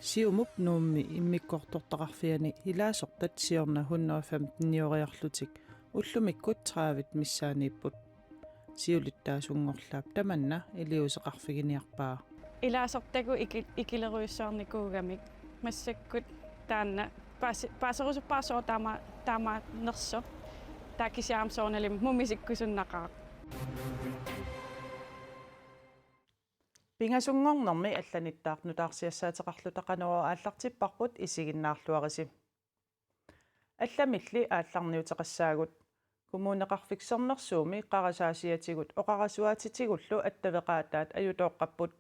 Siumup nuummi immikkortortaqarfiani ilaasortat siorna 115-nioriarlutik ullumikkut traavit missaaniipput siulittaasungorlaap tamanna iliuseqarfiginiarpaa ilaasortagu ikileruissaarnikuugamik massakkut taanna paaserusuppaasoo taama nerso taakisiaamsoornalim mumisikkusunnaqaa Pingasungornermi алланиттаарнутаарсиассаатеқарлутақанероо ааллартиппарпут исигиннаарлуарisi алламилли аалларниутеқассаагут коммунеқарфиксернерсууми қарасаасиатигут оқарасуаатитигуллу аттавеқаатаат аютооққаппут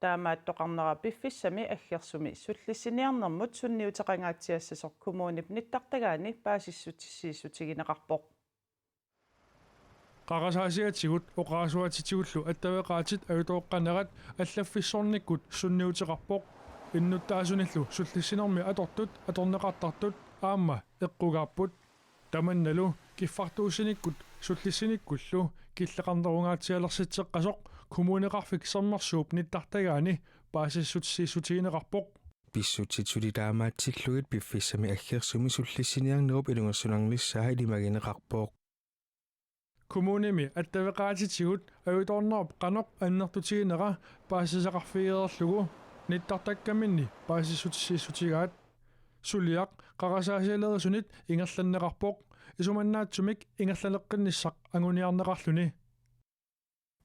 таамааттоқарнера пиффиссами аггерсуми суллиссиниарнэрмут сунниутеқангаатсиассасор коммунип ниттартагаани паасиссутиссииссутигинеқарпоқ Qarasasiatigut oqarasuatitигуллу аттавеqaatit ajutooqqanerat аллаффиссорниккут сунниутеқарпоқ иннуттаасуниллу суллиссинерми атортут аторнеқартартут аама эққугаарпут таманналу киффартуусиниккут суллиссиниккуллу киллеқарнерунгаатсиалерситсеққасоқ коммунеқарфиксернерсууп ниттартагаани паасиссутиссииссутигинеқарпоқ писсутитсулитаамаатсиллугит пиффиссами аггерсуми суллиссиниарнеруп илунгерсунарнissaa илимагинеқарпоқ Kommunimi attavеqaatitigut ajutornerp qanoq annertutiginera paassisaqarfigeerlugu nittartakkaminni paassissutissiissutigaat suliaq qarasaasialerisunit ingerlanneqarpoq isumannaattumik ingerlaneqqinissaq anguniarneqarluni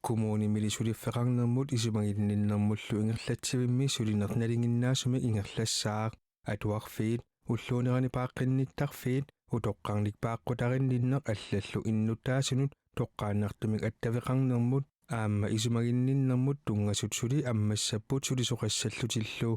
Kommunimi suliffeqarnermut isumaginninnermullu ingerlatsivimmi sulinernalinginnaasumi ingerlassaaq atuarfiit уллуунерани пааққинниттарфиит утоққарник пааққутаринниннеқ аллаллу иннутааsunut тоққааннартумик аттавеқарнермут аама исумагинниннермут тунгасут сули аммассаппут сулисоқассаллутиллу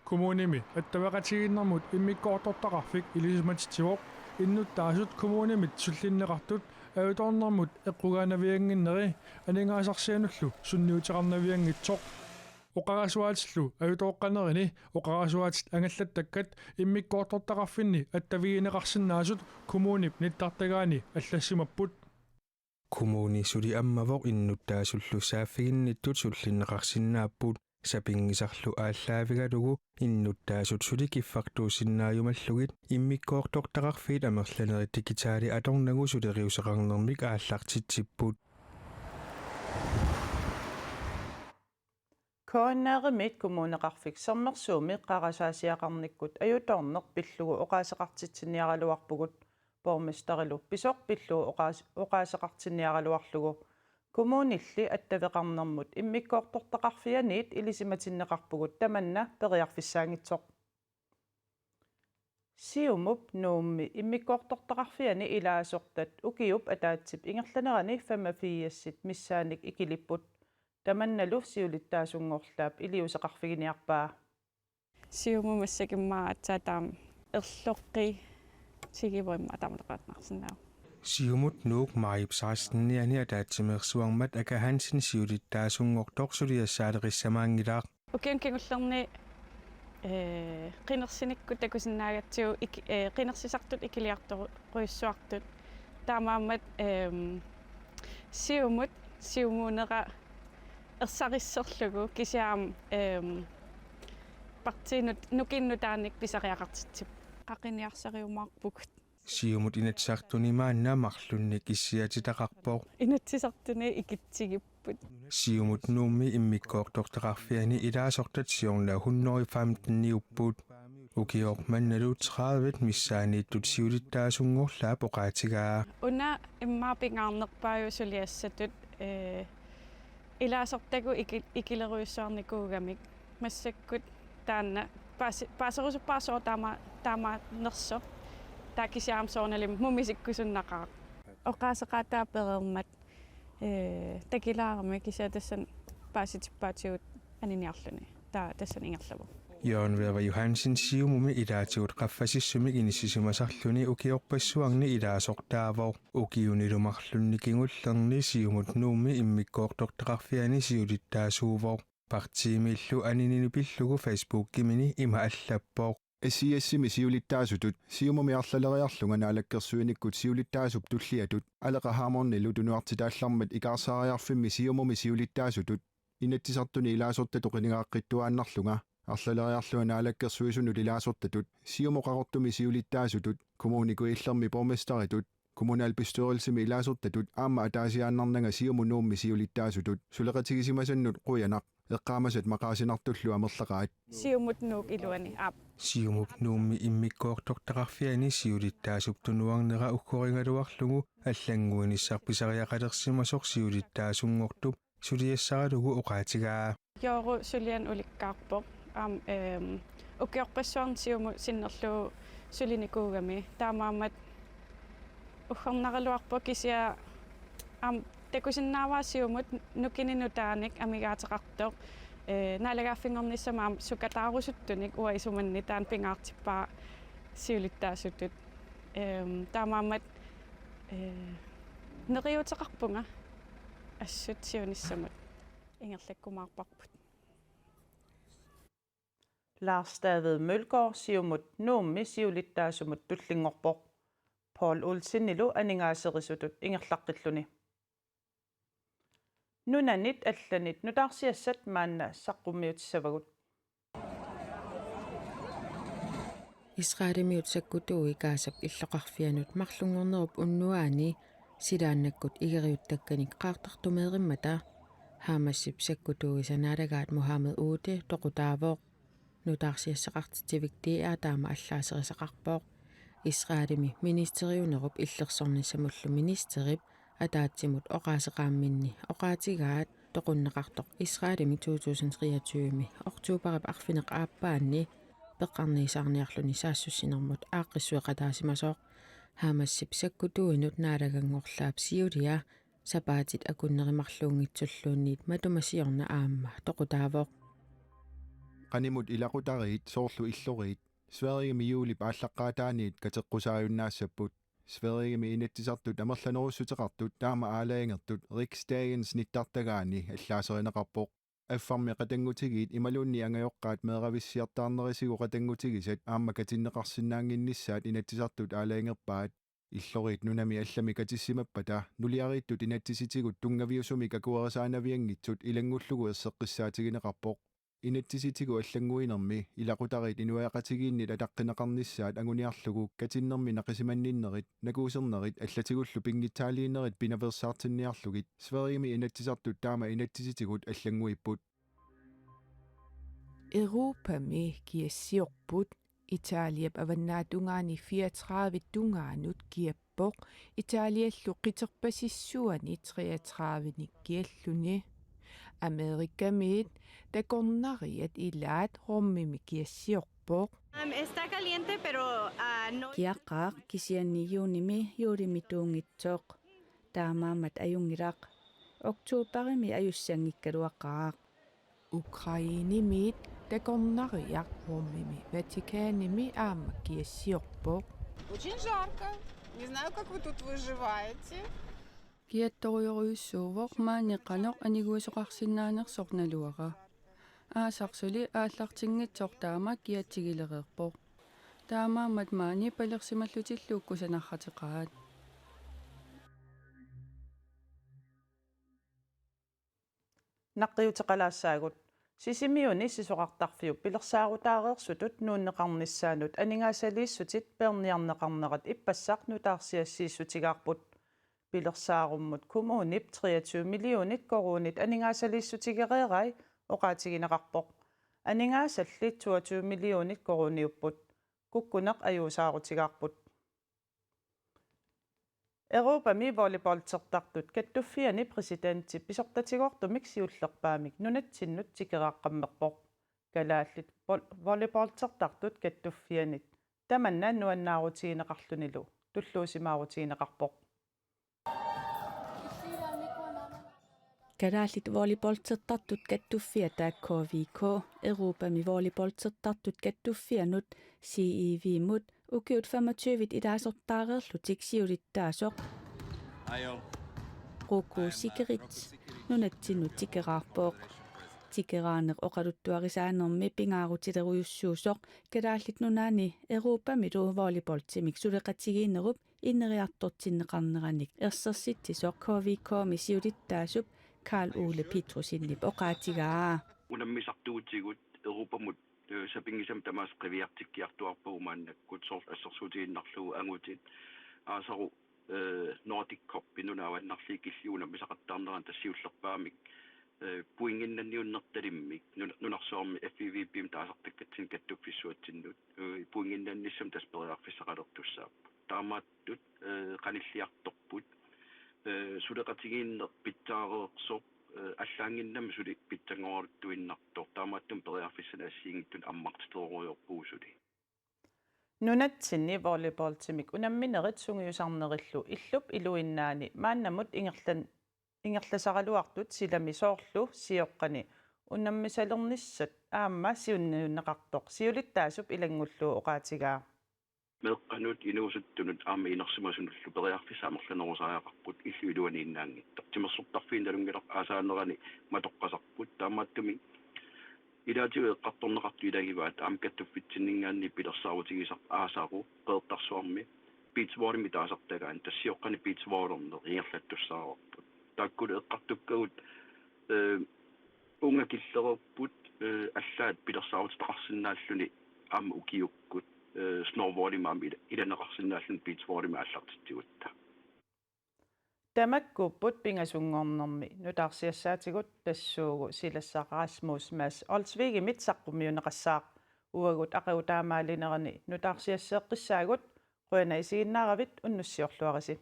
Kommunimi attavеqatigиннэрмут иммиккоортортақарфик илисуматитсивоқ иннуттаасут коммунимит суллиннеқартут аюторнэрмут эққугаанавиангиннери анингаасарсиануллу сунниутеқарнавиангитсоқ oqarasuatillu ajutooqqanerini oqarasuatit angallattakkat immikkoortortaqarfinni attavigineqarsinnaasut kommunip nittartagaani allassimapput kommuni suli ammavoq innutaasullu saaffiginnittut sullinneqarsinnaapput sapingisarlu aallaavigalugu innuttaasut suli kiffartuusinnaayumallugit immikkoortortaqarfiit amerlaneri digitaali atornagu suleriuseqarnermik aallartitsipput Koonnaaqimit kommuneqarfiksernersuumi qarasaasiaqarnikkut ajutorneq pillugu oqaaseqartitsiniaraluarpugut bormesterilu pisoq pillugu oqaaseqartiniaraluarlugu kommunilli attaveqarnermut immikkoortortaqarfianiit ilisimatinneqarpugut tamanna periarfissaangitsoq siumup nuummi immikkoortortaqarfiani ilaasortat ukiup ataatsip ingerlanerani 85 missaanik ikilipput tamannalu siulittaasungorlaap iliuseqarfiginiarpaa siumumassakimmaa atsaataam erloqqi sigivoimma tamataqaatnarsinnaa siumut nuuk maayipsaarsinniani ataatsimeersuarmat akahansin siulittaasungortoq suliassaalerissamaangilaaq ukian kingullerni qinersinikku takusinnaagatsiu qinersisartut ikiliartoruissuartut taamaammat siumuuneqa ersarisserlugu kisiaam partiinut nukinnutaanik pisariaqartitsip qaqiniarsariumaarpukut siumut inatsartunimaanna marlunni kissiatitaqarpoq inatsisartuni ikitsigipput siumut nuummi immikkoortortaqarfiani ilaasortat siorna 115niupput ukiormannalu 30 missaaniittut siulittaasungorlaap oqaatigaa una immaapingaarnerpaaju suliassatut ilaasortagu ikileruissaarnikuugamik massakkut taanna paaserusuppaasoo taama nerso taakisiaamsoornalim mumisikkusunnaqaa oqaaseqaataaperermat takilaarami kisiatassan paasitippaatigut aniniarluni tassan ingerlavu Jørgen Verva Johansen siumumi ilaatigut qaffasissumik inissisimasarluni ukiorpassuarni ilaasortaavor ukiunilumarlunni kingullerni siumut nuummi immikkoortortaqarfiani siulittaasuuvor partiimillu aninilupillugu Facebook-kimini ima allappoq SISimi siulittaasutut siumumiarlaleriarlunga naalakkersuinikkut siulittaasup tulliatut aleqahaamornilu tunuartitaallarmat ikaarsaariarfimmi siumumi siulittaasutut inattisartuni ilaasortatuqinigaaqqittуааннарлунга арлалериарлуана алаккерсуисуну лилаасортатут сиумоқарортуми сиулиттаасутут коммуникуиллерми порместаритут kommunal bestyrelsemi ilaasортатут аама атаасиааннарнага сиуму нуумми сиулиттаасутут сулеқатигисимасаннут қуянақ эққаамасат мақаасинартуллу амерлақаат Siumut nuuk iluani aap. Siumup nuummi immikkoortortaqarfiani siulittaasup tunuarnera ukkoringaluarlugu аллангуинissarpisariaqalersimasoq siulittaasunngortup suliassaralugu oqaatigaa Jooru sulian ulikkaarpoq ukiorpassuarn siumu sinnerlu sulinikuugami taamaamat uxornaraluarpo kisia takusinnaavaa siumut nukininutaanik amigaataqartoq naalagaaffinngornissamaam sukataarusuttunik uaisumanni taan pingaartippaa siulittaasutut taamaamat neriuteqarpunga assut siunissamut ingerlakkumaarparput Lars David Mølgaard siumut nuummi siulittaasumut tullingorpoq Paul Olsenilu aningaaserisusut ingerlaqqilluni Nunanit allanit nutaarsiassat maanna saqqummiutissavagut Israelimiut sakkutuu kaasap illoqarfianut marlungornerup unnuaani silaannakkut igeriuttakkanik qaartartumeerimmata haamassip sakkutuu sanaalagaat Mohammed Uute toqutaavoq nutaarsiassaqartitivik taama allaaserisaqarpooq Israelimi ministeriunerup illersornissamullu ministerip ataatsimut oqaaseqaamminni oqaatigaat toqunneqartoq Israelimi 2023 oktuuparip arfineq aappaanni peqqarniisaarniarluni saassussinermut aaqqissueqataasimasooq haamassip sakkutuinut naalagangorlaap siulia sapaatit akunnerimarluungitsulluunniit matumasiorna aamma toqutaavoq qanimut ilaqutariit soorlu illoriit Sverigimi juuli paallaqqaataaniit kateqqusaajunnaassapput Sverigimi inattisartut amerlanerussutеqartut taama aalaingertut riksdagens nittartagaani allaaserinaqqarpoq affarmi qatangutigiit imalunni angajoqqaat meeravissiartaarnerisigu qatangutigisat aamma katinneqarsinnaanginnissaat inattisartut aalaingerpaat illoriit nunami allami katissimapata nuliariittut inattisitigut tungaviusumi kakuerisaanavianngitsut ilangullugu erseqqissaatigineqarpoq inattisitigu allanguinermi ilaqutariit inuaqatigiinnit ataqqinaqarnissaat anguniarlugu katinnermi naqisimanninnerit nakuusernerit allatигуллу pinngitsaaliinnerit pinaversaartinniarlugit Sverigimi inattisartut taama inattisitigut allanguipput Europami kiassiorput Italiap avannaatugaani 34 tungaanut kiappoq Italiallu qiterpasissuani 33nik kialluni Amerikamiit takornariat ilaat rommimi kiassiorpoq Está caliente pero no Kiaqaaq kisiannijuunimi juulimituungitsoq taamaamat ajungilaq oktuuparimi ajussangikkaluaqaaq Ukrainimiit takornariaq rommimi Vatikanimi aamma kiassiorpoq Очень жарко. Не знаю, как вы тут выживаете. Kiattoriuruissuuvoq maaniqqanoq aniguusoqarsinnaanersornaluaqa aasarсули ааллартингитсоор таама киатсигилереерпоq таамаамат маани палерсималлутиллууккусанарратеqaat naqqiuteqalaassaagut sisimiuni sisoqartarfiu pilersaaruutaareersutut nuunneqarnissaanut aningaasaliissutit peerniarneqarnerat ippassaq nutaarsiassiissutigaarput pilersaarummut kumuunip 23 millionit koruunit aningaasaliissutigereerai oqaatigineqarpoq aningaassalli 22 millionit koruuniupput kukkuneq ajuusaarutigaarput Europami volleyballtertartut kattuffiani presidentti pisortatigortumik siullerpaamik nunatsinnut tikeraqqammeqpoq kalaallit volleyballtertartut kattuffianit tamanna nuannaarutigineqarlunilu tulluusimaarutigineqarpoq Kalaallit volleyballtertartut kattuffia taakkoovik Europami volleyballtertartut kattuffianut CEV-mut ukiut 25 ilaasortaareerlutik siulittaasoq Ruku Sikerit nunatsinnut tikeraarpooq tikeraaneq oqaluttuarisaanermi pingaarutilerujussuusoq kalaallit nunaani Europami lu volleyballtimik suleqatigiinerup inneriartortinneqarneranik ersersitsisoq KVK-mi siulittaasup Karl Ole Petrusinnip oqaatigaa unammisartuutigut Europamut сапингисам тамаас қивиартиккиартуарпуумааннаккут сорл ассерсуутииннарлугу ангутит аасару Nordic Cup пинунааваннарлии киллиуна мисақаттаарнеран тассиуллерпаамик пуингиннанниуннерталиммик нунарсуарми FVP-м таасартаккатсин каттуффиссуатсиннут пуингиннанниссам таспериарфиссақалертуссааппу таамааттут қаниллиарторпут сулеқатигииннер питтаареерсоп аллаангиннам сули питтангоорtuinnartor таамааттум периарфиссана ассиингиттун аммартитерориорпуусули нунатсинни волейболтимик унамминерит сунгиусарнериллу иллуп илуиннаани мааннамут ингерласаралуартут силами соорлу сиоққани унаммисалерниссат аама сиунниуннеқартоқ сиулиттаасуп илангуллуу оqaатигаа меққанут инуусуттунут аама инерсимасунуллу периарфиссаамерланерусариақарпут иллу илуанииннаангиттор тимерсуртарфииналунгилар аасаанерани матоққасарпут таамааттуми илаатиу эққарторнеқарту илагиваат аам каттуффитсиннингаанни пилерсаарутигисар аасаару қеэртарсуарми питсворими таасартагаан тассиоққани питсворлернер ингерлаттуссаарорпут тааккулу эққартуккагут унга киллерерпут аллаат пилерсаарутитақарсинааллуни аама укиуккут сноубордимаами иланеқарсинааллун питсвордима аллартитсигутта тамаккуппут пингасунгорнэрми нутаарсиассаатигут тассуугу силассақарасмус мас олсвигимит саққумиунеқассаақ уагут ақиутаамаалинерани нутаарсиассеэққиссаагут қуяна исигиннааравит уннуссиорлуариси